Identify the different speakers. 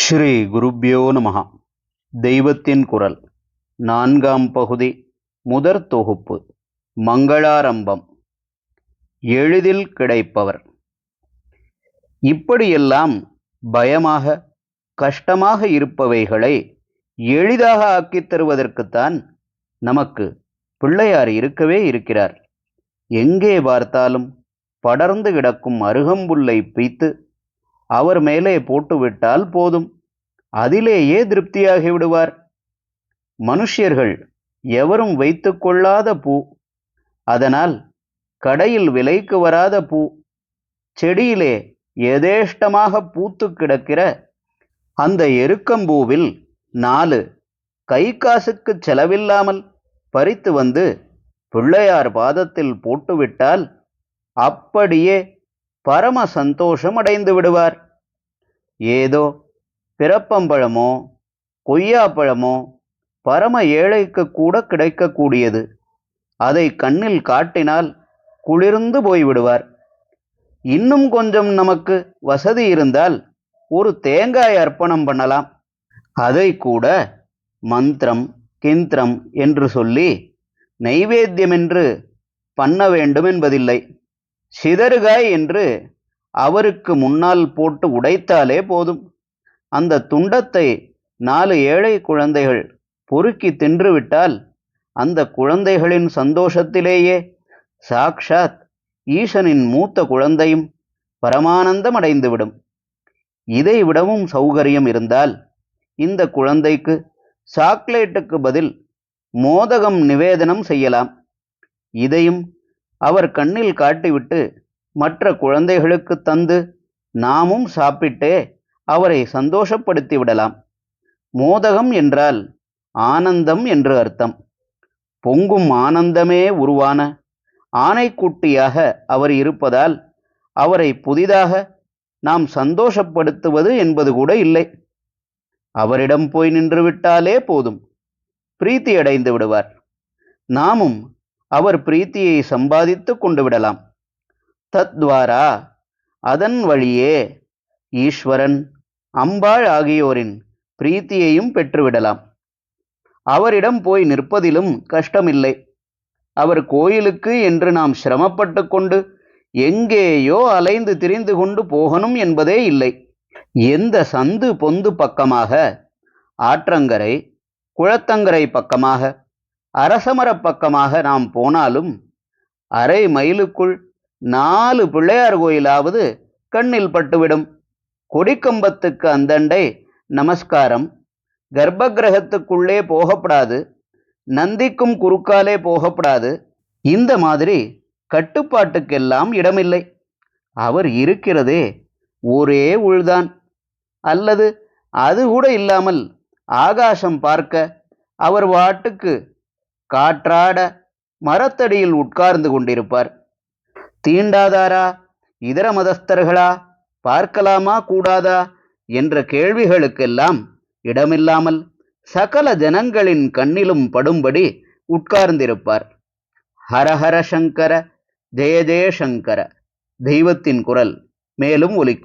Speaker 1: ஸ்ரீ குருப்யோ நமஹ. தெய்வத்தின் குரல் நான்காம் பகுதி, முதற் தொகுப்பு, மங்களாரம்பம். எளிதில் கிடைப்பவர். இப்படியெல்லாம் பயமாக கஷ்டமாக இருப்பவைகளை எளிதாக ஆக்கித் தருவதற்குத்தான் நமக்கு பிள்ளையார் இருக்கவே இருக்கிறார். எங்கே பார்த்தாலும் படர்ந்து கிடக்கும் அருகம்புல்லை பிய்த்து அவர் மேலே போட்டுவிட்டால் போதும், அதிலேயே திருப்தியாகி விடுவார். மனுஷர்கள் எவரும் வைத்து கொள்ளாத பூ, அதனால் கடையில் விலைக்கு வராத பூ, செடியிலே எதேஷ்டமாக பூத்து கிடக்கிற அந்த எருக்கம்பூவில் 4 கை காசுக்கு செலவில்லாமல் பறித்து வந்து பிள்ளையார் பாதத்தில் போட்டுவிட்டால் அப்படியே பரம சந்தோஷம் அடைந்து விடுவார். ஏதோ பிறப்பம்பழமோ கொய்யாப்பழமோ பரம ஏழைக்கு கூட கிடைக்கக்கூடியது, அதை கண்ணில் காட்டினால் குளிர்ந்து போய்விடுவார். இன்னும் கொஞ்சம் நமக்கு வசதி இருந்தால் ஒரு தேங்காய் அர்ப்பணம் பண்ணலாம். அதை கூட மந்திரம் கிந்திரம் என்று சொல்லி நைவேத்தியமென்று பண்ண வேண்டும் என்பதில்லை. சிதறுகாய் என்று அவருக்கு முன்னால் போட்டு உடைத்தாலே போதும். அந்த துண்டத்தை 4 ஏழை குழந்தைகள் பொறுக்கி தின்றுவிட்டால் அந்த குழந்தைகளின் சந்தோஷத்திலேயே சாக்ஷாத் ஈசனின் மூத்த குழந்தையும் பரமானந்தம் அடைந்துவிடும். இதை விடவும் சௌகரியம் இருந்தால் இந்த குழந்தைக்கு சாக்லேட்டுக்கு பதில் மோதகம் நிவேதனம் செய்யலாம். இதையும் அவர் கண்ணில் காட்டிவிட்டு மற்ற குழந்தைகளுக்கு தந்து நாமும் சாப்பிட்டே அவரை சந்தோஷப்படுத்தி விடலாம். மோதகம் என்றால் ஆனந்தம் என்று அர்த்தம். பொங்கும் ஆனந்தமே உருவான ஆனைக்குட்டியாக அவர் இருப்பதால் அவரை புதிதாக நாம் சந்தோஷப்படுத்துவது என்பது கூட இல்லை. அவரிடம் போய் நின்று விட்டாலே போதும், பிரீத்தி அடைந்து விடுவார். நாமும் அவர் பிரீத்தியை சம்பாதித்து கொண்டு விடலாம். தத்வாரா, அதன் வழியே ஈஸ்வரன் அம்பாள் ஆகியோரின் பிரீத்தியையும் பெற்றுவிடலாம். அவரிடம் போய் நிற்பதிலும் கஷ்டமில்லை. அவர் கோயிலுக்கு என்று நாம் சிரமப்பட்டு கொண்டு எங்கேயோ அலைந்து திரிந்து கொண்டு போகணும் என்பதே இல்லை. எந்த சந்து பொந்து பக்கமாக, ஆற்றங்கரை குளத்தங்கரை பக்கமாக, அரசமரப் பக்கமாக நாம் போனாலும் அரை மைலுக்குள் 4 பிள்ளையார் கோயிலாவது கண்ணில் பட்டுவிடும். கொடிக்கம்பத்துக்கு அந்தண்டை நமஸ்காரம், கர்ப்பகிரகத்துக்குள்ளே போகப்படாது, நந்திக்கும் குறுக்காலே போகப்படாது. இந்த மாதிரி கட்டுப்பாட்டுக்கெல்லாம் இடமில்லை. அவர் இருக்கிறதே ஒரே உள்தான். அல்லது அது கூட இல்லாமல் ஆகாசம் பார்க்க அவர் வாட்டுக்கு காற்றாட மரத்தடியில் உட்கார்ந்து கொண்டிருப்பார். தீண்டாதாரா, இதர மதஸ்தர்களா, பார்க்கலாமா கூடாதா என்ற கேள்விகளுக்கெல்லாம் இடமில்லாமல் சகல ஜனங்களின் கண்ணிலும் படும்படி உட்கார்ந்திருப்பார். ஹரஹர சங்கர, ஜெய ஜெய சங்கர. தெய்வத்தின் குரல் மேலும் ஒலிக்கும்.